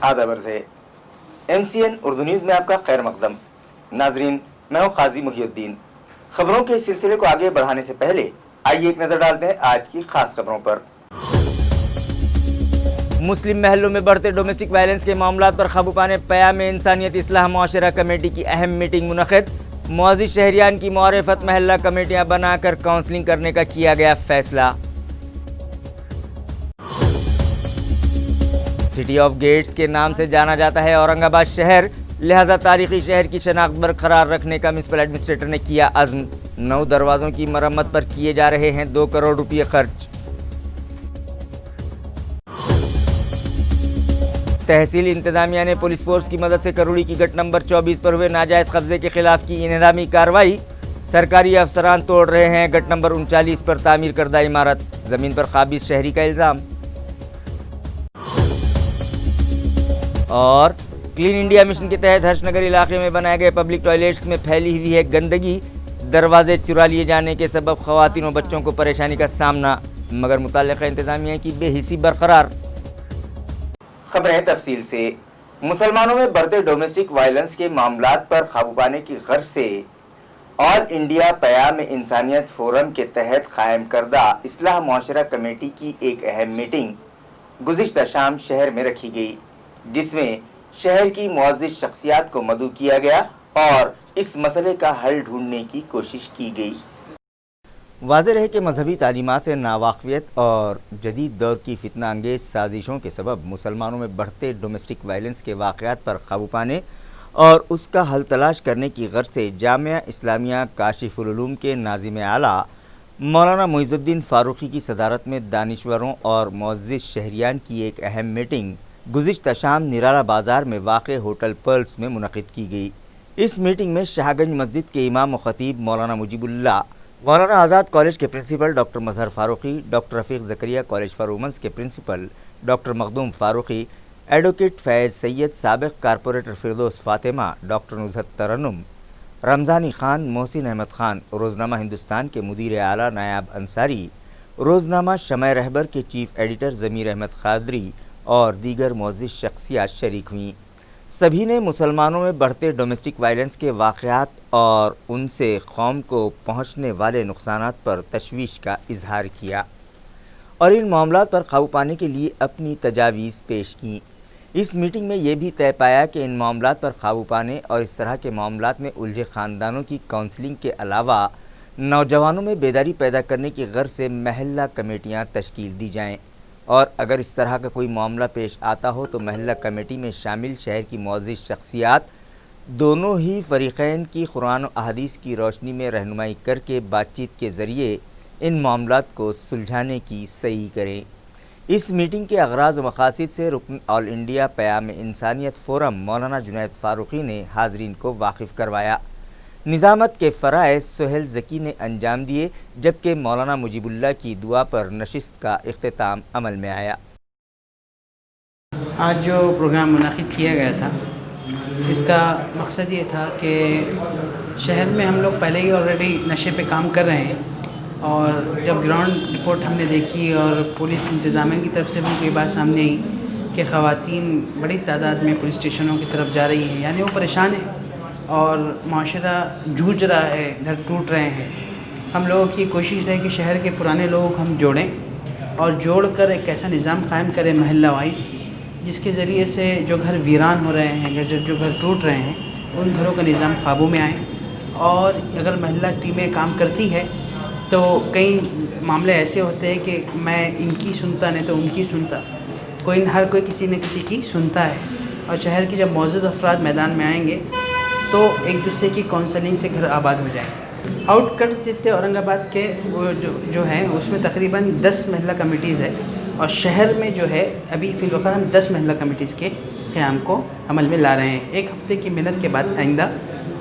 आदाब अर्ज़ है। MCN उर्दू न्यूज़ में आपका खैर मकदम। नाजरीन, मैं हूँ काजी मुहिउद्दीन। खबरों के सिलसिले को आगे बढ़ाने से पहले आइए एक नज़र डालते हैं आज की खास खबरों पर। मुस्लिम महलों में बढ़ते डोमेस्टिक वायलेंस के मामलों पर काबू पाने क़याम इंसानियत इस्लाह मुआशरा कमेटी की अहम मीटिंग मुनक़िद। मुअज़्ज़िज़ शहरियान की मआरिफत महल्ला कमेटियाँ बनाकर काउंसलिंग करने का किया गया फैसला। सिटी ऑफ गेट्स के नाम से जाना जाता है औरंगाबाद शहर, लिहाजा तारीखी शहर की शनाख्त बरकरार रखने का म्युनिसिपल एडमिनिस्ट्रेटर ने किया अज़्म। 9 दरवाज़ों की मरम्मत पर किए जा रहे हैं 2 करोड़ रुपये खर्च। तहसील इंतजामिया ने पुलिस फोर्स की मदद से करोड़ी की गट नंबर 24 पर हुए नाजायज़ कब्जे के खिलाफ की इंतजामी कार्रवाई। सरकारी अफसरान तोड़ रहे हैं गट नंबर 39 पर तामीर करदा इमारत, ज़मीन पर काबिज शहरी का इल्ज़ाम। और क्लीन इंडिया मिशन के तहत हर्षनगर इलाके में बनाए गए पब्लिक टॉयलेट्स में फैली हुई है गंदगी। दरवाजे चुरा लिए जाने के सबब ख़वातीन और बच्चों को परेशानी का सामना, मगर मुताल्लिक़ा इंतज़ामिया की बेहिसी बरकरार। खबरें तफसील से। मुसलमानों में बढ़ते डोमेस्टिक वायलेंस के मामलात पर काबू पाने की गर्ज से ऑल इंडिया क़याम इंसानियत फोरम के तहत कायम करदा इस्लाह मुआशरा कमेटी की एक अहम मीटिंग गुज़िश्ता शाम शहर में रखी गई, जिसमें शहर की मुअज़्ज़िज़ शख्सियात को मदऊ किया गया और इस मसले का हल ढूंढने की कोशिश की गई। वाज़ेह है कि मजहबी तालीमात से नावाक़ियत और जदीद दौर की फितना अंगेज़ साजिशों के सबब मुसलमानों में बढ़ते डोमेस्टिक वायलेंस के वाक़यात पर काबू पाने और उसका हल तलाश करने की गर्ज से जामिया इस्लामिया काशिफुल उलूम के नाज़िम आला मौलाना मुइज़ुद्दीन फ़ारूक़ी की सदारत में दानिश्वरों और मुअज़्ज़िज़ शहरियान की एक अहम मीटिंग गुज़िश्ता शाम निराला बाज़ार में वाक़े होटल पर्ल्स में मुनक़िद की गई। इस मीटिंग में शाहगंज मस्जिद के इमाम व ख़तीब मौलाना मुजीबुल्लाह, मौलाना आज़ाद कॉलेज के principal doctor Mazhar Farooqui, doctor Rafiq Zakaria college for women's के principal doctor Makhdoom Farooqui, advocate Faiz Syed, साबिक़ कारपोरेटर फ़िरदौस फ़ातिमा, डॉक्टर नुज़हत तरन्नुम, रमज़ानी ख़ान, मोहसिन अहमद ख़ान, रोज़नामा हिंदुस्तान के मुदीर आला नायाब अंसारी, रोज़नामा शमअ रहबर के चीफ़ एडिटर ज़मीर अहमद क़ादरी और दीगर मुअज़्ज़िज़ शख्सियात शरीक हुईं। सभी ने मुसलमानों में बढ़ते डोमेस्टिक वायलेंस के वाक़यात और उनसे कौम को पहुँचने वाले नुकसानात पर तशवीश का इजहार किया और इन मामलात पर काबू पाने के लिए अपनी तजावीज़ पेश की। इस मीटिंग में ये भी तय पाया कि इन मामलात पर काबू पाने और इस तरह के मामलात में उलझे ख़ानदानों की काउंसलिंग के अलावा नौजवानों में बेदारी पैदा करने की गर्ज से महल्ला कमेटियाँ तश्कील दी जाएँ और अगर इस तरह का कोई मामला पेश आता हो तो महल्ला कमेटी में शामिल शहर की मुअज़्ज़िज़ शख्सियात दोनों ही फ़रीक़ैन की कुरान और अहादीस की रोशनी में रहनुमाई करके बातचीत के ज़रिए इन मामलात को सुलझाने की सही करें। इस मीटिंग के अग़राज़ व मक़ासिद से रुकन ऑल इंडिया क़याम इंसानियत फ़ोरम मौलाना जुनैद फ़ारूक़ी ने हाज़रीन को वाकिफ़ करवाया। निज़ामत के फ़राइज़ सुहेल ज़की ने अंजाम दिए, जबकि मौलाना मुजीबुल्लाह की दुआ पर नशिस्त का इख्तिताम अमल में आया। आज जो प्रोग्राम मुनाक़िद किया गया था, इसका मकसद ये था कि शहर में हम लोग पहले ही ऑलरेडी नशे पे काम कर रहे हैं और जब ग्राउंड रिपोर्ट हमने देखी और पुलिस इंतज़ामिया की तरफ से भी कोई बात सामने आई कि ख़वातीन बड़ी तादाद में पुलिस स्टेशनों की तरफ जा रही हैं, यानी वो परेशान है और माशरा जूझ रहा है, घर टूट रहे हैं। हम लोगों की कोशिश है कि शहर के पुराने लोग हम जोड़ें और जोड़कर एक ऐसा निज़ाम कायम करें महल्ला वाइज, जिसके ज़रिए से जो घर वीरान हो रहे हैं, जो घर टूट रहे हैं, उन घरों का निज़ाम काबू में आए। और अगर महल्ला टीमें काम करती है तो कई मामले ऐसे होते हैं कि मैं इनकी सुनता नहीं तो उनकी सुनता, हर कोई किसी न किसी की सुनता है। और शहर के जब मौजूद अफराद मैदान में आएंगे तो एक दूसरे की काउंसलिंग से घर आबाद हो जाएंगे। आउटकट्स जितने औरंगाबाद के वो जो हैं उसमें तकरीबन 10 महल्ला कमिटीज़ है और शहर में जो है अभी फ़िलवक़्त हम 10 महल्ला कमिटीज़ के क़याम को अमल में ला रहे हैं। एक हफ़्ते की मेहनत के बाद आइंदा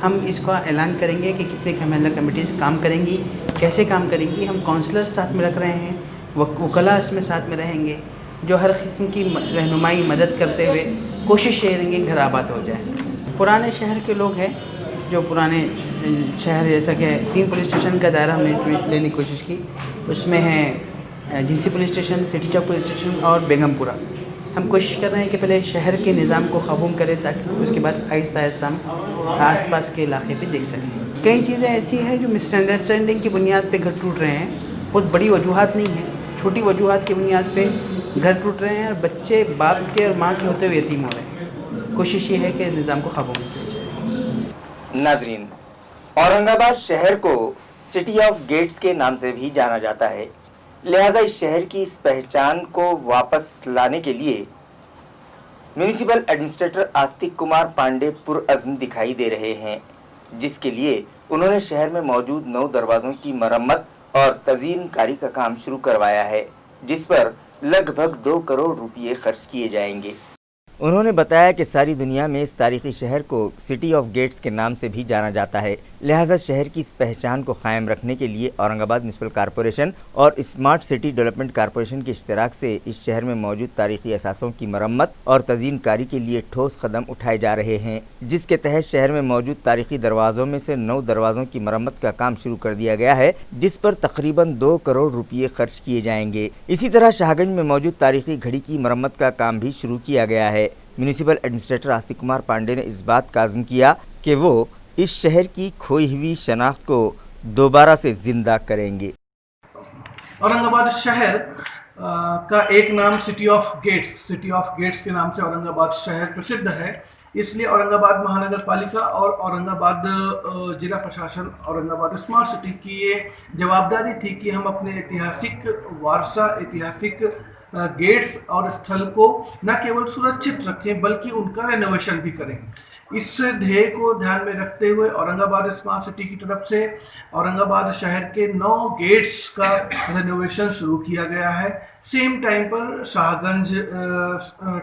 हम इसका ऐलान करेंगे कि कितने महल्ला कमिटीज़ काम करेंगी, कैसे काम करेंगी। हम काउंसलर साथ में रख रहे हैं, वकला इसमें साथ में रहेंगे, जो हर किस्म की रहनुमाई मदद करते हुए कोशिश ये करेंगे घर आबाद हो जाए। पुराने शहर के लोग हैं, जो पुराने शहर जैसा कि 3 पुलिस स्टेशन का दायरा हमने इसमें लेने की कोशिश की। उसमें है जीसी पुलिस स्टेशन, सिटी चौक पुलिस स्टेशन और बेगमपुरा। ہم کوشش کر رہے ہیں کہ پہلے شہر کے نظام کو قابو کریں تاکہ اس کے بعد آہستہ آہستہ ہم آس پاس کے علاقے بھی دیکھ سکیں. کئی چیزیں ایسی ہیں جو مس انڈرسٹینڈنگ کی بنیاد پہ گھر ٹوٹ رہے ہیں. بہت بڑی وجوہات نہیں ہیں, چھوٹی وجوہات کی بنیاد پہ گھر ٹوٹ رہے ہیں اور بچے باپ کے اور ماں کے ہوتے ہوئے یتیم ہو رہے ہیں. کوشش یہ ہے کہ نظام کو قابو میں کیا جائے. ناظرین، اورنگ آباد شہر کو سٹی آف گیٹس کے نام سے بھی جانا جاتا ہے، لہٰذا اس شہر کی اس پہچان کو واپس لانے کے لیے میونسپل ایڈمنسٹریٹر آستک کمار پانڈے پرعزم دکھائی دے رہے ہیں، جس کے لیے انہوں نے شہر میں موجود 9 دروازوں کی مرمت اور تزئین کاری کا کام شروع کروایا ہے، جس پر لگ بھگ 2 کروڑ روپے خرچ کیے جائیں گے. انہوں نے بتایا کہ ساری دنیا میں اس تاریخی شہر کو سٹی آف گیٹس کے نام سے بھی جانا جاتا ہے، لہٰذا شہر کی اس پہچان کو قائم رکھنے کے لیے اورنگ آباد میونسپل کارپوریشن اور اسمارٹ سٹی ڈیولپمنٹ کارپوریشن کے اشتراک سے اس شہر میں موجود تاریخی اثاثوں کی مرمت اور تزئین کاری کے لیے ٹھوس قدم اٹھائے جا رہے ہیں، جس کے تحت شہر میں موجود تاریخی دروازوں میں سے 9 دروازوں کی مرمت کا کام شروع کر دیا گیا ہے، جس پر تقریباً 2 کروڑ روپے خرچ کیے جائیں گے. اسی طرح شاہ گنج میں موجود تاریخی گھڑی کی مرمت کا کام بھی شروع کیا گیا ہے. میونسپل ایڈمنسٹریٹر آستک کمار پانڈے نے اس بات کا عزم کیا کہ وہ اس شہر کی کھوئی ہوئی شناخت کو دوبارہ سے زندہ کریں گے. اورنگ آباد شہر کا ایک نام سٹی آف گیٹس کے نام سے اورنگ آباد شہر پرسدھ ہے. اس لیے اورنگ آباد مہانگر پالیکا اور اورنگ آباد ضلع پرشاسن اورنگ آباد اسمارٹ سٹی کی یہ جوابداری تھی کہ ہم اپنے ایتہاسک وارثہ، ایتہاسک گیٹس اور استھل کو نہ کیول سرکشت رکھیں بلکہ ان کا رینوویشن بھی کریں. اس دھیے کو دھیان میں رکھتے ہوئے اورنگ آباد اسمارٹ سٹی کی طرف سے اورنگ آباد شہر کے 9 گیٹس کا رینوویشن شروع کیا گیا ہے. سیم ٹائم پر شاہ گنج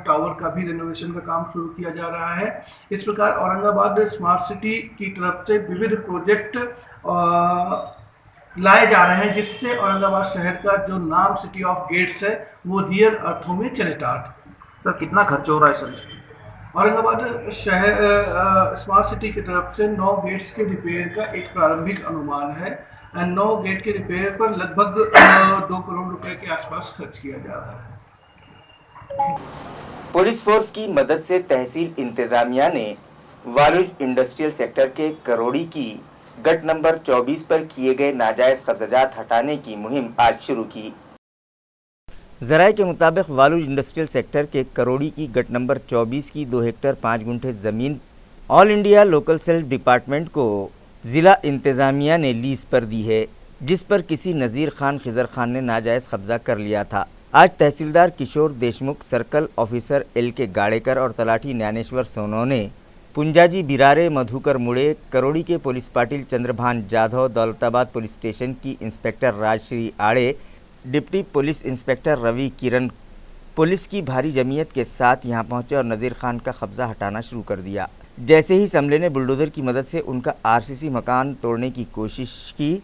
ٹاور کا بھی رینوویشن کا کام شروع کیا جا رہا ہے. اس پرکار اورنگ آباد اسمارٹ سٹی کی طرف سے ووِدھ پروجیکٹ لائے جا رہے ہیں جس سے اورنگ آباد شہر کا جو نام سٹی آف گیٹس ہے وہ ریئل ارتھوں میں چلے ٹاٹ. کتنا خرچ ہو رہا ہے سر؟ اورنگ آباد شہر اسمارٹ سٹی کی طرف سے 9 گیٹس کے ریپیئر کا ایک پرارمبھک انومان ہے. 9 گیٹ کے ریپیئر پر لگ بھگ 2 کروڑ روپے کے آس پاس خرچ کیا جا رہا ہے. پولیس فورس کی مدد سے تحصیل انتظامیہ نے والوج انڈسٹریل سیکٹر کے کروڑی کی گٹ نمبر 24 پر کیے گئے ناجائز قبضہ جات ہٹانے کی مہم آج شروع کی. ذرائع کے مطابق والوج انڈسٹریل سیکٹر کے کروڑی کی گٹ نمبر 24 کی 2 ہیکٹر 5 گنٹھے زمین آل انڈیا لوکل سیلف ڈپارٹمنٹ کو ضلع انتظامیہ نے لیز پر دی ہے، جس پر کسی نذیر خان خضر خان نے ناجائز قبضہ کر لیا تھا. آج تحصیلدار کشور دیشمکھ، سرکل آفیسر ایل کے گاڑیکر اور تلاٹھی ஞானேశ్వر سونو نے پنجاجی بیرارے، مدھوکر مڑے، کروڑی کے پولیس پاٹل چندربھان جادھو، دولت آباد پولیس اسٹیشن کی inspector Raj Shri آڑے، deputy police inspector روی کرن پولیس کی بھاری جمعیت کے ساتھ یہاں پہنچے اور نذیر خان کا قبضہ ہٹانا شروع کر دیا. جیسے ہی اس عملے نے بلڈوزر کی مدد سے ان کا RCC مکان توڑنے کی کوشش کی،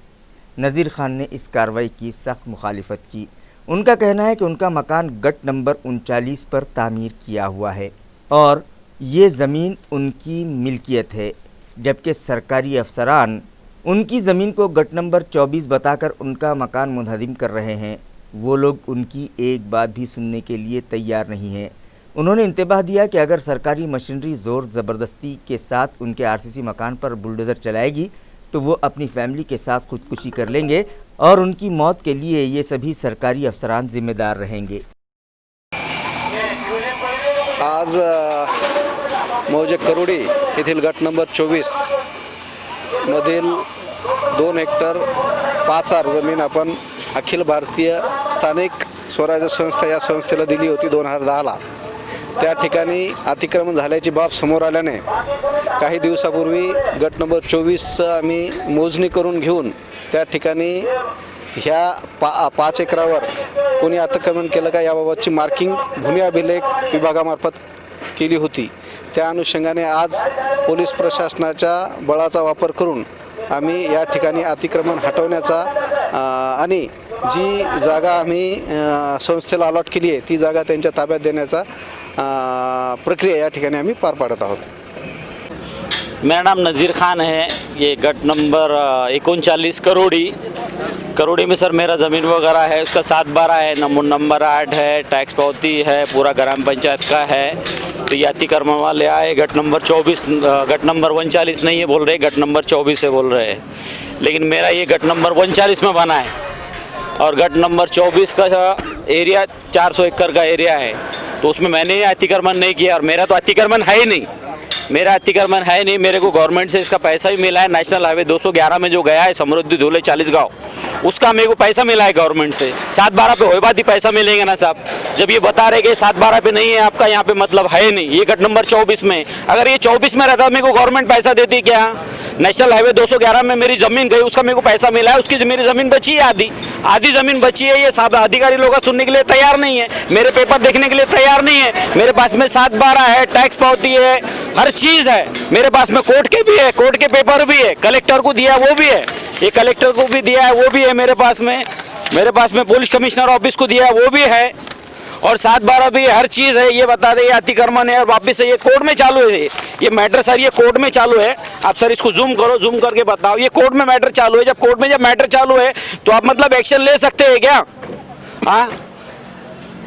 نذیر خان نے اس کارروائی کی سخت مخالفت کی. ان کا کہنا ہے کہ ان کا مکان گٹ نمبر 39 پر تعمیر کیا ہوا ہے اور یہ زمین ان کی ملکیت ہے، جبکہ سرکاری افسران ان کی زمین کو گٹ نمبر 24 بتا کر ان کا مکان منہدم کر رہے ہیں. وہ لوگ ان کی ایک بات بھی سننے کے لیے تیار نہیں ہیں. انہوں نے انتباہ دیا کہ اگر سرکاری مشینری زور زبردستی کے ساتھ ان کے RCC مکان پر بلڈوزر چلائے گی تو وہ اپنی فیملی کے ساتھ خودکشی کر لیں گے اور ان کی موت کے لیے یہ سبھی سرکاری افسران ذمہ دار رہیں گے. आज मौजे करोडी येथील गट नंबर 24 मधील 2 हेक्टर 5 आर जमीन आपण अखिल भारतीय स्थानिक स्वराज्य संस्था या संस्थेला दिली होती 2010ला. त्या ठिकाणी अतिक्रमण झाल्याची बाब समोर आल्याने काही दिवसापूर्वी गट नंबर 24चं आम्ही मोजणी करून घेऊन त्या ठिकाणी ह्या 5 एकरावर कोणी अतिक्रमण केलं का याबाबतची मार्किंग भूमी अभिलेख विभागामार्फत केली होती. त्या अनुषंगाने आज पोलीस प्रशासनाच्या बळाचा वापर करून आम्ही या ठिकाणी अतिक्रमण हटवण्याचा आणि जी जागा आम्ही संस्थेला अलॉट केली आहे ती जागा त्यांच्या ताब्यात देण्याचा प्रक्रिया या ठिकाणी आम्ही पार पाडत आहोत. मेरा नाम नज़ीर खान है. ये गट नंबर 39 करोड़ी करोड़ी में सर मेरा ज़मीन वगैरह है, उसका 7/12 है, नंबर 8 है, टैक्स पावती है, पूरा ग्राम पंचायत का है। तो ये अतिक्रमण वाले आए, गट नंबर 24, गट नंबर 39 नहीं है बोल रहे, गट नंबर 24 है बोल रहे हैं। लेकिन मेरा ये गट नंबर 39 में बना है और गट नंबर 24 का एरिया 400 एकड़ का एरिया है। तो उसमें मैंने अतिक्रमण नहीं किया और मेरा तो अतिक्रमण है ही नहीं, मेरा अतिक्रमण है नहीं। मेरे को गवर्नमेंट से इसका पैसा भी मिला है। नेशनल हाईवे 211 में जो गया है समृद्धि धुले 40 गाँव, उसका मेरे को पैसा मिला है गवर्नमेंट से। 7/12 पे हो बात ही पैसा मिलेगा ना साहब। जब ये बता रहे कि 7/12 पे नहीं है आपका यहाँ पे, मतलब है नहीं। ये गट नंबर 24 में, अगर ये 24 में रहता मेरे को गवर्नमेंट पैसा देती क्या? नेशनल हाईवे 211 में मेरी ज़मीन गई, उसका मेरे को पैसा मिला है, उसकी मेरी ज़मीन बची है, आधी ज़मीन बची है। ये सब अधिकारी लोग सुनने के लिए तैयार नहीं है, मेरे पेपर देखने के लिए तैयार नहीं है। मेरे पास में 7/12 है, टैक्स पावती है, हर चीज़ है मेरे पास में। कोर्ट के भी है, कोर्ट के पेपर भी है, कलेक्टर को दिया वो भी है, ये कलेक्टर को भी दिया है वो भी है मेरे पास में। मेरे पास में पुलिस कमिश्नर ऑफिस को दिया है वो भी है, और 7/12 भी हर चीज़ है। ये बता रहे अतिक्रमण है और वापस से ये कोर्ट में चालू है। ये मैटर सर ये कोर्ट में चालू है। आप सर इसको जूम करो, जूम करके बताओ। ये कोर्ट में मैटर चालू है। जब कोर्ट में जब मैटर चालू है तो आप मतलब एक्शन ले सकते हैं क्या? हाँ,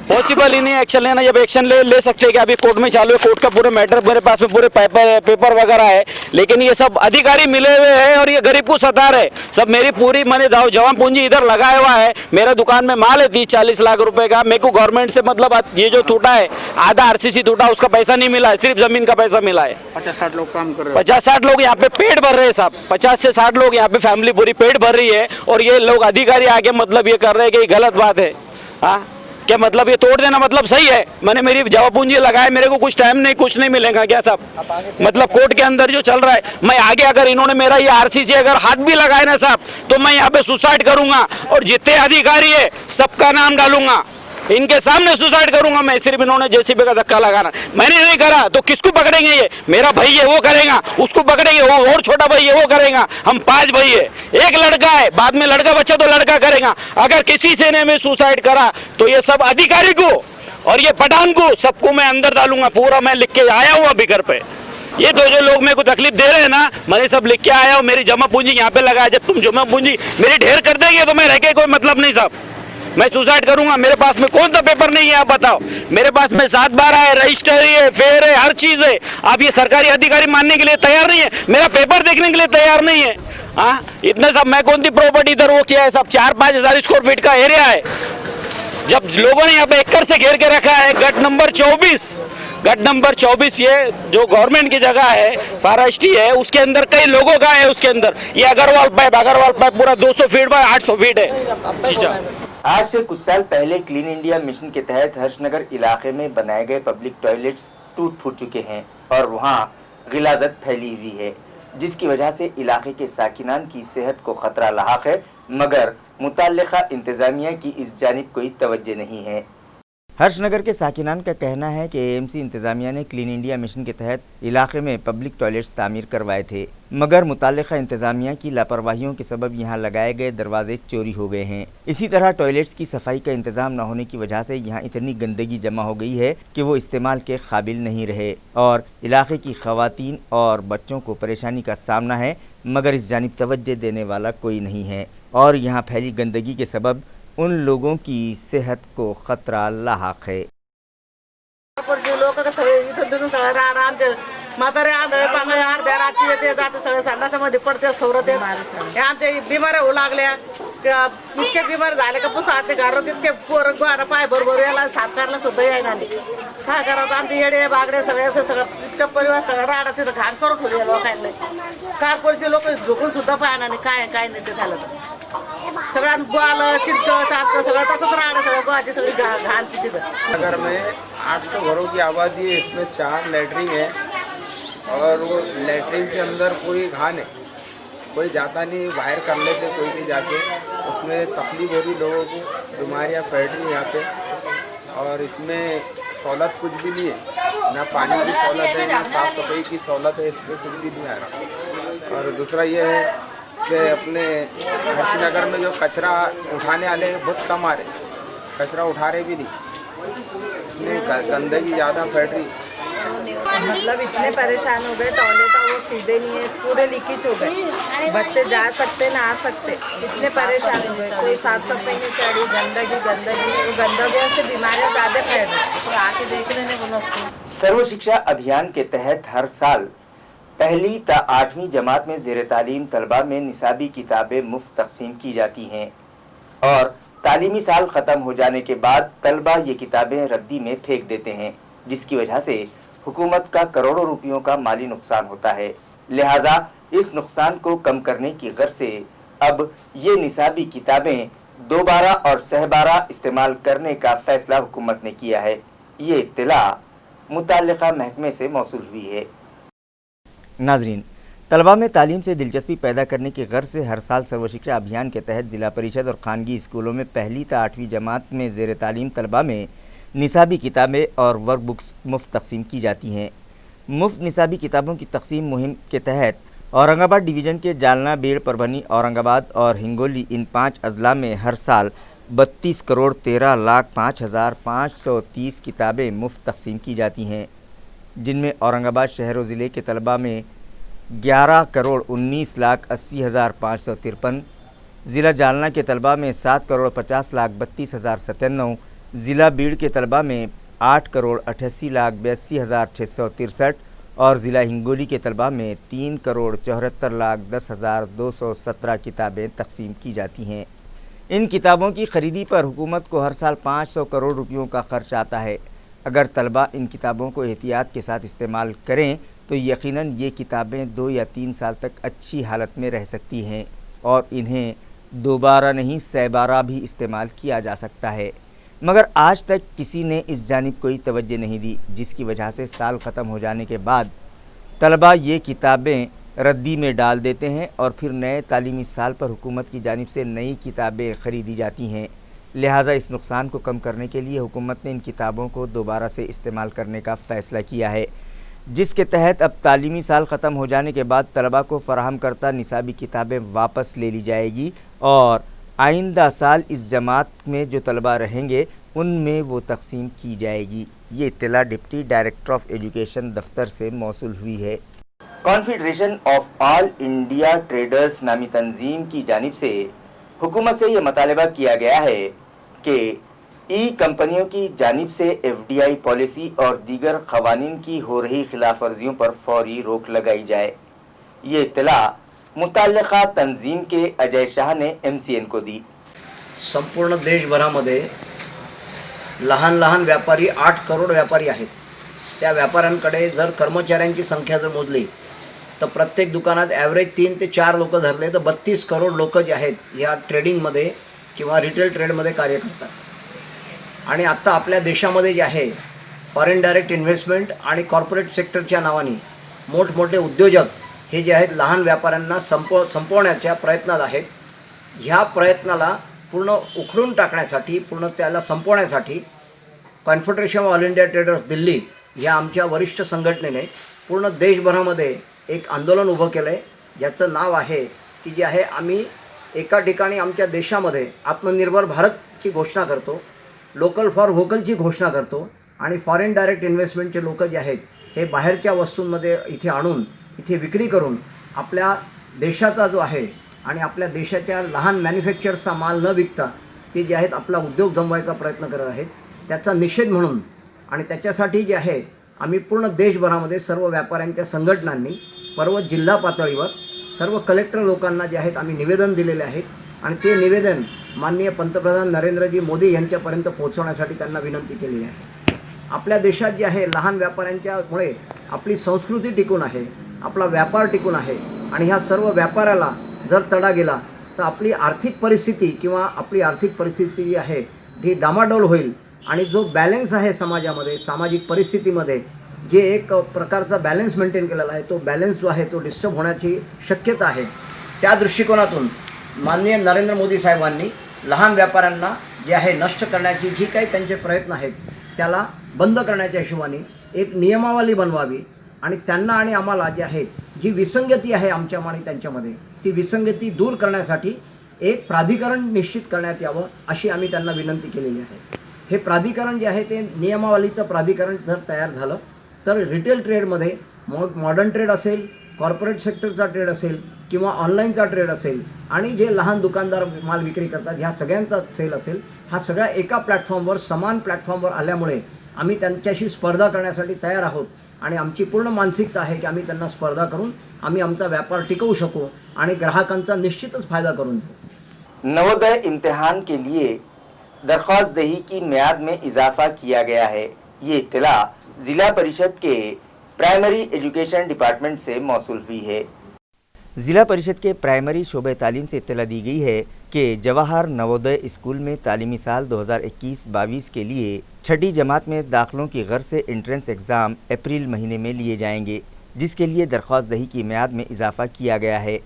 पॉसिबल ही नहीं एक्शन लेना। जब एक्शन ले सकते हैं कि अभी कोर्ट में चालू है, कोर्ट का पूरे मैटर मेरे पास में पूरे पेपर वगैरह है। लेकिन ये सब अधिकारी मिले हुए हैं और ये गरीब को सता रहे सब। मेरी पूरी मैंने जमा पूंजी इधर लगाया हुआ है। मेरा दुकान में माल है 30-40 लाख रुपए का। मेरे को गवर्नमेंट से मतलब ये जो टूटा है आधा RCC टूटा, उसका पैसा नहीं मिला है, सिर्फ जमीन का पैसा मिला है। 50-60 लोग काम कर रहे हैं, 50-60 लोग यहाँ पे पेट भर रहे हैं साहब। 50 से 60 लोग यहाँ पे फैमिली पूरी पेट भर रही है और ये लोग अधिकारी आगे मतलब ये कर रहे हैं कि गलत बात है। हाँ, क्या मतलब ये तोड़ देना मतलब सही है? मैंने मेरी जमा पूंजी लगाए, मेरे को कुछ टाइम नहीं, कुछ नहीं मिलेगा क्या साहब? मतलब कोर्ट के अंदर जो चल रहा है, मैं आगे अगर इन्होंने मेरा ये RCC अगर हाथ भी लगाए ना साहब, तो मैं यहाँ पे सुसाइड करूंगा और जितने अधिकारी है सबका नाम डालूंगा, इनके सामने सुसाइड करूंगा मैं। सिर्फ इन्होंने JCB का धक्का लगाना, मैंने नहीं करा तो किसको पकड़ेंगे? ये मेरा भाई है वो करेगा, उसको पकड़ेंगे, वो और छोटा भाई है वो करेगा। हम 5 भाई है, एक लड़का है, बाद में लड़का बच्चा तो लड़का करेगा। अगर किसी से ने में सुसाइड करा तो ये सब अधिकारी को और ये पठान को सबको मैं अंदर डालूंगा। पूरा मैं लिख के आया हूँ अभी घर पे। ये दो जो लोग मेरे को तकलीफ दे रहे हैं ना, मैंने सब लिख के आया हूँ। मेरी जमा पूंजी यहाँ पे लगाया। जब तुम जमा पूंजी मेरी ढेर कर देंगे तो मैं रह के कोई मतलब नहीं साहब, मैं सुसाइड करूंगा। मेरे पास में कौन सा पेपर नहीं है आप बताओ? मेरे पास में 7/12 है, रजिस्टरी है, फेयर है, हर चीज है। आप ये सरकारी अधिकारी मानने के लिए तैयार नहीं है, मेरा पेपर देखने के लिए तैयार नहीं है। हाँ, इतना सब मैं कौन सी प्रॉपर्टी इधर वो किया है? सब 4-5 हज़ार स्क्वायर फीट का एरिया है। जब लोगों ने यहाँ पे एकड़ से घेर के रखा है, गट नंबर 24 ये जो गवर्नमेंट की जगह है, फॉरेस्ट्री है, उसके अंदर कई लोगों का है। उसके अंदर ये अग्रवाल पाइप पूरा 200 फीट बाय 800 फीट है। आज से कुछ साल पहले क्लीन इंडिया मिशन के तहत हर्षनगर इलाके में बनाए गए पब्लिक टॉयलेट्स टूट फूट चुके हैं और वहां गिलाजत फैली हुई है, जिसकी वजह से इलाके के साकिनान की सेहत को खतरा लाहक है, मगर मुतल्लिका इंतजामिया की इस जानिब कोई तवज्जो नहीं है। हर्षनगर के साकिनान का कहना है कि AMC इंतजामिया ने क्लीन इंडिया मिशन के तहत इलाके में पब्लिक टॉयलेट्स तामीर करवाए थे, मगर मुतल्लिका इंतजामिया की लापरवाहियों के सबब यहाँ लगाए गए दरवाजे चोरी हो गए हैं। इसी तरह टॉयलेट्स की सफाई का इंतजाम न होने की वजह से यहाँ इतनी गंदगी जमा हो गई है कि वो इस्तेमाल के काबिल नहीं रहे और इलाके की खवातीन और बच्चों को परेशानी का सामना है, मगर इस जानिब तवज्जो देने वाला कोई नहीं है और यहाँ फैली गंदगी के सबब उन लोगों की सेहत को खतरा लाहक है। म्हातारे आंधळे पांगळे अर्ध्या रात्री येते जाते सगळे संडासामध्ये पडते सौरत हे आमचे बिमाऱ्या होऊ लागल्या, इतके बिमार झाले का पुसा ते घरात इतके पोर गोरा पाय बरोबर याला साफ करायला सुद्धा यायला नाही। काय करायचं? आमचे येडे बागडे सगळे सगळं इतकं परिवार सगळं राडा तिथं घाण करून ठेवली लोकांना। कारपोरेटचे लोक झोपून सुद्धा पाहणार नाही, काय नाही ते झालं तर सगळ्यांना गोआलं चिंच चांच सगळं तसंच राहणं, सगळं गोवाची सगळी घाण तिथं। नगर में 800 घरों की आबादी है, इसमें 4 लैटरिन है और वो लैटरिन के अंदर पूरी घान है, कोई जाता नहीं, बाहर कर लेते कोई भी जाके, उसमें तकलीफ हो रही लोगों को, बीमारियां फैल रही यहाँ पे। और इसमें सहूलत कुछ भी नहीं है, ना पानी की सहूलत है, ना साफ़ सफाई की सहूलत है, इसमें कुछ भी नहीं आ रहा। और दूसरा ये है कि अपने हर्षनगर में जो कचरा उठाने वाले बहुत कम आ रहे, कचरा उठा रहे भी नहीं, इसमें गंदगी ज़्यादा फैल रही। मतलब इतने परेशान हो गए, टॉयलेट वो सीधे नहीं है, पूरे लीकेज हो गए, बच्चे जा सकते ना आ सकते, इतने परेशान हो गए, कोई साफ सफाई नहीं चढ़ी, गंदगी से बीमारियां ज़्यादा फैल रही, तो आके देख लेने बोला उसको। सर्व शिक्षा अभियान के तहत हर साल 1ली ता 8वीं जमात में ज़ेर तालीम तलबा में निसाबी किताबें मुफ्त तकसीम की जाती हैं और तालीमी साल ख़त्म हो जाने के बाद तलबा ये किताबें रद्दी में फेंक देते हैं, जिसकी वजह से हुकूमत का करोड़ों रुपयों का माली नुकसान होता है। लिहाजा इस नुकसान को कम करने की गर्ज से अब ये निसाबी किताबें दोबारा और सहबारा इस्तेमाल करने का फैसला हुकूमत ने किया है। ये इत्तला मुताल्लिका महकमे से मौसूल हुई है। नाजरीन, तलबा में तालीम से दिलचस्पी पैदा करने की गर्ज से हर साल सर्व शिक्षा अभियान के तहत ज़िला परिषद और खानगी स्कूलों में 1ली ता 8वीं जमात में ज़ेर तालीम तलबा में निसाबी किताबें और वर्क बुक्स मुफ्त तकसीम की जाती हैं। मुफ्त निसाबी किताबों की तकसीम मुहिम के तहत औरंगाबाद डिवीज़न के जालना, बीड़, परभनी, औरंगाबाद और हिंगोली इन 5 अजला में हर साल 32 करोड़ 13 लाख 5,530 किताबें मुफ्त तकसीम की जाती हैं, जिनमें औरंगाबाद शहर व ज़िले के तलबा में 11 करोड़ 19 लाख 80,553, ज़िला जालना के तलबा में 7 करोड़ 50 लाख 32,097, ज़िला बीड़ के तलबा में 8 करोड़ 88 लाख 82,663 और ज़िला हिंगोली के तलबा में 3 करोड़ 74 लाख 10,217 किताबें तकसीम की जाती हैं। इन किताबों की ख़रीदी पर हुकूमत को हर साल 500 करोड़ रुपयों का खर्च आता है। अगर तलबा इन किताबों को एहतियात के साथ इस्तेमाल करें तो यकीनन ये किताबें 2 या 3 साल तक अच्छी हालत में रह सकती हैं और इन्हें दोबारा नहीं सहबारा भी इस्तेमाल किया जा सकता है, मगर आज तक किसी ने इस जानिब कोई तवज्जो नहीं दी, जिसकी वजह से साल ख़त्म हो जाने के बाद तलबा ये किताबें रद्दी में डाल देते हैं और फिर नए तालीमी साल पर हुकूमत की जानिब से नई किताबें ख़रीदी जाती हैं। लिहाजा इस नुकसान को कम करने के लिए हुकूमत ने इन किताबों को दोबारा से इस्तेमाल करने का फ़ैसला किया है, जिसके तहत अब तालीमी साल ख़त्म हो जाने के बाद तलबा को फराहम करता निसाबी किताबें वापस ले ली जाएगी और आइंदा साल इस जमात में जो तलबा रहेंगे उनमें वो तकसीम की जाएगी। ये इत्तला डिप्टी डायरेक्टर ऑफ एजुकेशन दफ्तर से मौसूल हुई है। Confederation of all India traders नामी तंजीम की जानिब से हुकूमत से ये मुतालबा किया गया है कि ई कंपनियों की जानिब से FDI पॉलिसी और दीगर क़वानीन की हो रही खिलाफ वर्जियों पर फौरी रोक लगाई जाए। ये इत्तला मुताल्लिका तंजीम के अजय शाह ने MCN को दी। संपूर्ण देशभरामध्ये लहान लहान व्यापारी 8 करोड व्यापारी आहेत। त्या व्यापाऱ्यांकडे जर कर्मचाऱ्यांची संख्या जर मोजली तर प्रत्येक दुकानात ॲव्हरेज 3 ते 4 लोक धरले तर 32 करोड लोक जे आहेत या ट्रेडिंगमध्ये किंवा रिटेल ट्रेडमध्ये कार्य करतात। आणि आत्ता आपल्या देशामध्ये जे आहे फॉरेन डायरेक्ट इन्व्हेस्टमेंट आणि कॉर्पोरेट सेक्टरच्या नावाने मोठमोठे उद्योजक हे जे आहेत लहान व्यापाऱ्यांना संपवण्याच्या प्रयत्नात आहेत। ह्या प्रयत्नाला पूर्ण उखडून टाकण्यासाठी, पूर्ण त्याला संपवण्यासाठी confederation of all India traders Delhi या आमच्या वरिष्ठ संघटनेने पूर्ण देशभरामध्ये एक आंदोलन उभं केलं आहे, ज्याचं नाव आहे की जे आहे आम्ही एका ठिकाणी आमच्या देशामध्ये आत्मनिर्भर भारतची घोषणा करतो, लोकल फॉर व्होकलची घोषणा करतो आणि फॉरेन डायरेक्ट इन्व्हेस्टमेंटचे लोक जे आहेत हे बाहेरच्या वस्तूंमध्ये इथे आणून इथे विक्री करून आपल्या देशाचा जो आहे आणि आपल्या देशाच्या लहान मॅन्युफॅक्चरर्सचा माल न विकता ते जे आहेत आपला उद्योग जमवायचा प्रयत्न करत आहेत, त्याचा निषेध म्हणून आणि त्याच्यासाठी जे आहे आम्ही पूर्ण देशभरामध्ये सर्व व्यापाऱ्यांच्या संघटनांनी पर्व जिल्हा पातळीवर सर्व कलेक्टर लोकांना जे आहेत आम्ही निवेदन दिलेले आहेत आणि ते निवेदन माननीय पंतप्रधान नरेंद्रजी मोदी यांच्यापर्यंत पोहोचवण्यासाठी त्यांना विनंती केलेली आहे। आपल्या देशात जे आहे लहान व्यापाऱ्यांच्यामुळे आपली संस्कृती टिकून आहे, आपला व्यापार टिकून आहे आणि ह्या सर्व व्यापाराला जर तडा गेला तर आपली आर्थिक परिस्थिती किंवा आपली आर्थिक परिस्थिती जी आहे ही डामाडोल होईल आणि जो बॅलन्स आहे समाजामध्ये, सामाजिक परिस्थितीमध्ये जे एक प्रकारचा बॅलन्स मेंटेन केलेला आहे तो बॅलन्स जो आहे तो डिस्टर्ब होण्याची शक्यता आहे। त्या दृष्टिकोनातून माननीय नरेंद्र मोदी साहेबांनी लहान व्यापाऱ्यांना जे आहे नष्ट करण्याची जी काही त्यांचे प्रयत्न आहेत त्याला बंद करण्याच्या हिशोबाने एक नियमावली बनवावी आणि त्यांना आणि आम्हाला जे आहे जी विसंगती आहे आमच्या आणि त्यांच्यामध्ये ती विसंगती दूर करण्यासाठी एक प्राधिकरण निश्चित करण्यात यावं अशी आम्ही त्यांना विनंती केलेली आहे। हे प्राधिकरण जे आहे ते नियमावलीचं प्राधिकरण जर तयार झालं तर रिटेल ट्रेडमध्ये मॉडर्न ट्रेड असेल, कॉर्पोरेट सेक्टरचा ट्रेड असेल किंवा ऑनलाईनचा ट्रेड असेल आणि जे लहान दुकानदार माल विक्री करतात ह्या सगळ्यांचा सेल असेल, हा सगळ्या एका प्लॅटफॉर्मवर समान प्लॅटफॉर्मवर आल्यामुळे आम्ही त्यांच्याशी स्पर्धा करण्यासाठी तयार आहोत आणि आमची पूर्ण मानसिकता आहे की आम्ही त्यांना स्पर्धा करून आम्ही आमचा व्यापार टिकवू शकू आणि ग्राहकांचा निश्चितच फायदा करून देऊ. नवोदय इम्तिहान के लिए दरख्वास्त दही की मियाद में इजाफा किया गया है। ये इत्तला ज़िला परिषद के प्राइमरी एजुकेशन डिपार्टमेंट से मौसूल हुई है। ज़िला परिषद के प्राइमरी शोबे तालीम से इत्तला दी गई है कि जवाहर नवोदय स्कूल में तालीमी साल 2021-22 के लिए छठी जमात में दाखिलों की गर्ज से एंट्रेंस एग्ज़ाम अप्रैल महीने में लिए जाएंगे, जिसके लिए दरख्वास्त दही की मियाद में इजाफा किया गया है।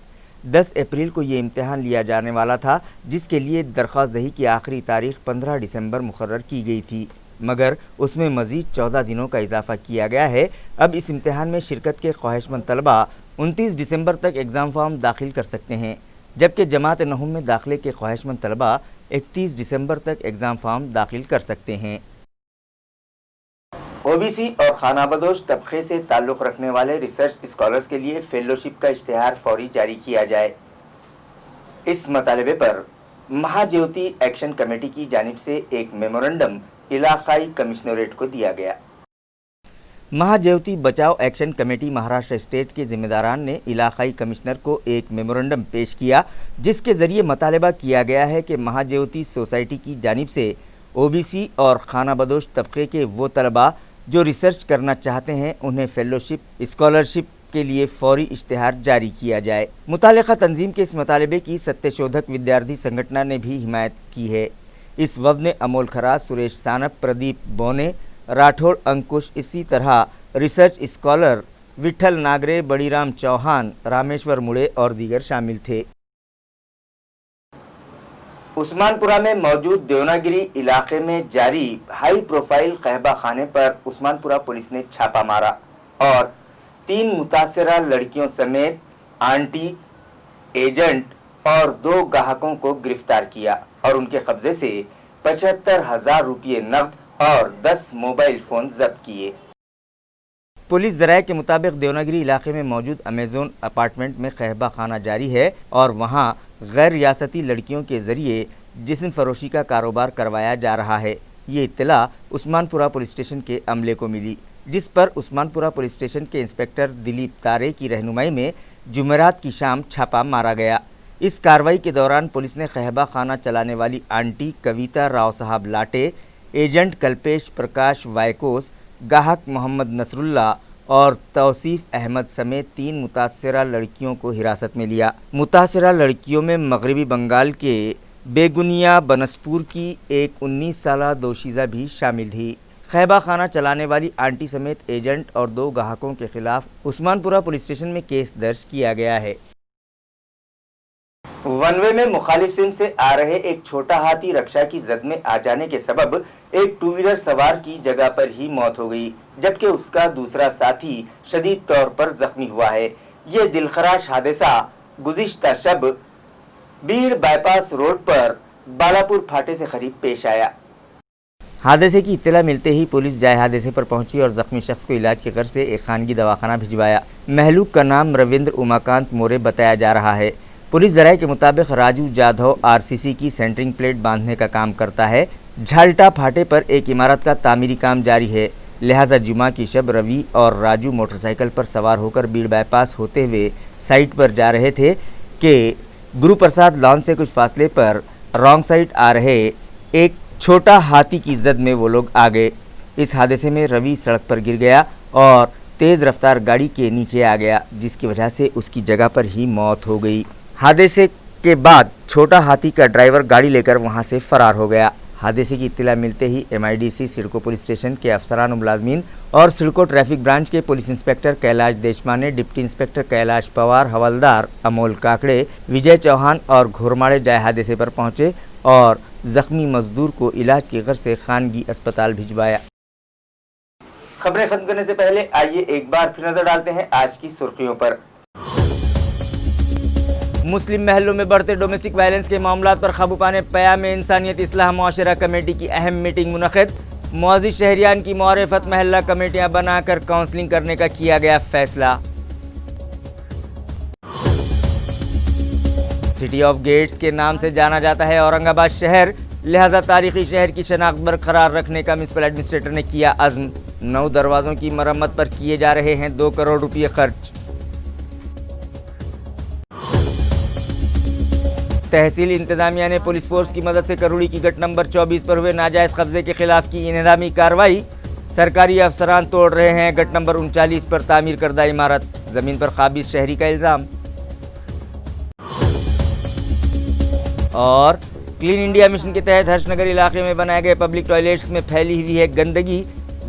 10 अप्रैल को ये इम्तिहान लिया जाने वाला था, जिसके लिए दरख्वास्त दही की आखिरी तारीख 15 दिसंबर मुकर्रर की गई थी, मगर उसमें मज़ीद 14 दिनों का इजाफा किया गया है। अब इस इम्तिहान में शिरकत के ख्वाहिशमंद तलबा 29 दिसंबर तक एग्ज़ाम फॉर्म दाखिल कर सकते हैं, जबकि जमात नहुम में दाखिले के ख्वाहिशमंद तलबा 31 दिसंबर तक एग्ज़ाम फॉर्म दाखिल कर सकते हैं। ओबीसी और खानाबदोश तबके से ताल्लुक़ रखने वाले रिसर्च स्कॉलर्स के लिए फेलोशिप का इश्तिहार फौरी जारी किया जाए। इस मतालबे पर महाज्योति एक्शन कमेटी की जानिब से एक मेमोरेंडम इलाकाई कमिश्नरेट को दिया गया। महाज्योति बचाओ एक्शन कमेटी महाराष्ट्र स्टेट के जिम्मेदारान ने इलाकाई कमिश्नर को एक मेमोरेंडम पेश किया, जिसके ज़रिए मतालबा किया गया है कि महाज्योति सोसाइटी की जानिब से ओबीसी और खानाबदोश तबके के वो तलबा जो रिसर्च करना चाहते हैं उन्हें फेलोशिप स्कॉलरशिप के लिए फौरी इश्तिहार जारी किया जाए। मुतालिका तंजीम के इस मतालबे की सत्यशोधक विद्यार्थी संगठन ने भी हिमायत की है। इस वफद ने अमोल खराज, सुरेश सानप, प्रदीप बोने, राठौड़ अंकुश, इसी तरह रिसर्च स्कॉलर विठल नागरे, बड़ीराम चौहान, रामेश्वर मुड़े और दीगर शामिल थे। उस्मानपुरा में मौजूद देवनागिरी इलाके में जारी हाई प्रोफाइल कहबा खाने पर उस्मानपुरा पुलिस ने छापा मारा और 3 मुतासरा लड़कियों समेत आंटी, एजेंट और 2 ग्राहकों को गिरफ्तार किया और उनके कब्जे से 75,000 रुपये नकद और 10 मोबाइल फ़ोन जब्त किए। पुलिस ज़राए के मुताबिक देवनागिरी इलाके में मौजूद अमेज़ोन अपार्टमेंट में कहबा खाना जारी है और वहां गैर रियासती लड़कियों के ज़रिए जिस्म फरोशी का कारोबार करवाया जा रहा है। ये इत्तला उस्मानपुरा पुलिस स्टेशन के अमले को मिली, जिस पर उस्मानपुरा पुलिस स्टेशन के इंस्पेक्टर दिलीप तारे की रहनुमाई में जुमेरात की शाम छापा मारा गया। इस कार्रवाई के दौरान पुलिस ने कहबा खाना चलाने वाली आंटी कविता राव साहब लाटे, एजेंट कल्पेश प्रकाश वायकोस, गाहक मोहम्मद नसरुल्ला और तौसीफ अहमद समेत 3 मुतासरा लड़कियों को हिरासत में लिया। मुतासरा लड़कियों में मगरबी बंगाल के बेगुनिया बनसपुर की एक 19 साला दोशीज़ा भी शामिल थी। कहबा खाना चलाने वाली आंटी समेत एजेंट और 2 ग्राहकों के खिलाफ उस्मानपुरा पुलिस स्टेशन में केस दर्ज किया गया है। वनवे में मुखालिफ सिम से आ रहे एक छोटा हाथी रक्षा की जद में आ जाने के सबब एक 2 व्हीलर सवार की जगह पर ही मौत हो गई, जबकि उसका दूसरा साथी शदीद तौर पर जख्मी हुआ है। ये दिलखराश हादसा गुज़िश्ता शब बीड़ बाईपास रोड पर बालापुर फाटे से करीब पेश आया। हादसे की इत्तला मिलते ही पुलिस जाए हादसे पर पहुंची और जख्मी शख्स को इलाज के गर्ज से एक खानगी दवाखाना भिजवाया। महलूक का नाम रविंद्र उमाकांत मोरे बताया जा रहा है। पुलिस ज़राए के मुताबिक राजू जाधव आरसीसी की सेंटरिंग प्लेट बांधने का काम करता है। झाल्टा फाटे पर एक इमारत का तामीरी काम जारी है, लिहाजा जुमा की शब रवि और राजू मोटरसाइकिल पर सवार होकर बीड़ बाईपास होते हुए साइट पर जा रहे थे कि गुरु प्रसाद लॉन से कुछ फासले पर रॉन्ग साइड आ रहे एक छोटा हाथी की जद में वो लोग आ गए। इस हादसे में रवि सड़क पर गिर गया और तेज़ रफ्तार गाड़ी के नीचे आ गया, जिसकी वजह से उसकी जगह पर ही मौत हो गई। हादसे के बाद छोटा हाथी का ड्राइवर गाड़ी लेकर वहां से फरार हो गया। हादसे की इत्तला मिलते ही MIDC सिडको पुलिस स्टेशन के अफसरान मुलाजमीन और सिडको ट्रैफिक ब्रांच के police inspector Kailash Deshmane, deputy inspector Kailash Pawar, हवलदार अमोल काकड़े, विजय चौहान और घोरमाड़े जाए हादसे पर पहुंचे और जख्मी मजदूर को इलाज के गर्ज से खानगी अस्पताल भिजवाया। खबरें खत्म करने से पहले आइए एक बार फिर नजर डालते हैं आज की सुर्खियों पर। मुस्लिम महलों में बढ़ते डोमेस्टिक वायलेंस के मामलों पर काबू पाने क़याम इंसानियत इस्लाह मुआशरा कमेटी की अहम मीटिंग मुनक़िद। معزز شہریان کی معرفت محلہ کمیٹیاں بنا کر کاؤنسلنگ کرنے کا کیا گیا فیصلہ۔ سٹی آف گیٹس کے نام سے جانا جاتا ہے اورنگ آباد شہر، لہذا تاریخی شہر کی شناخت برقرار رکھنے کا میونسپل ایڈمنسٹریٹر نے کیا عزم۔ 9 دروازوں کی مرمت پر کیے جا رہے ہیں 2 کروڑ روپے خرچ۔ تحصیل انتظامیہ نے پولیس فورس کی مدد سے کروڑی کی گٹ نمبر 24 پر ہوئے ناجائز قبضے کے خلاف کی انہدامی کارروائی۔ سرکاری افسران توڑ رہے ہیں گٹ نمبر 39 پر تعمیر کردہ عمارت، زمین پر قابض شہری کا الزام۔ اور کلین انڈیا مشن کے تحت ہرش نگر علاقے میں بنائے گئے پبلک ٹوائلٹس میں پھیلی ہوئی ہے گندگی،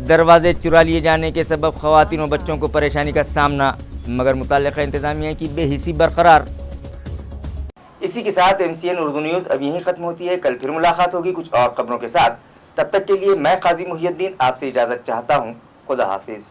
دروازے چرا لیے جانے کے سبب خواتین و بچوں کو پریشانی کا سامنا، مگر متعلقہ انتظامیہ کی بے حسی برقرار۔ اسی کے ساتھ MCN اردو نیوز اب یہیں ختم ہوتی ہے، کل پھر ملاقات ہوگی کچھ اور خبروں کے ساتھ، تب تک کے لیے میں قاضی محی الدین آپ سے اجازت چاہتا ہوں، خدا حافظ۔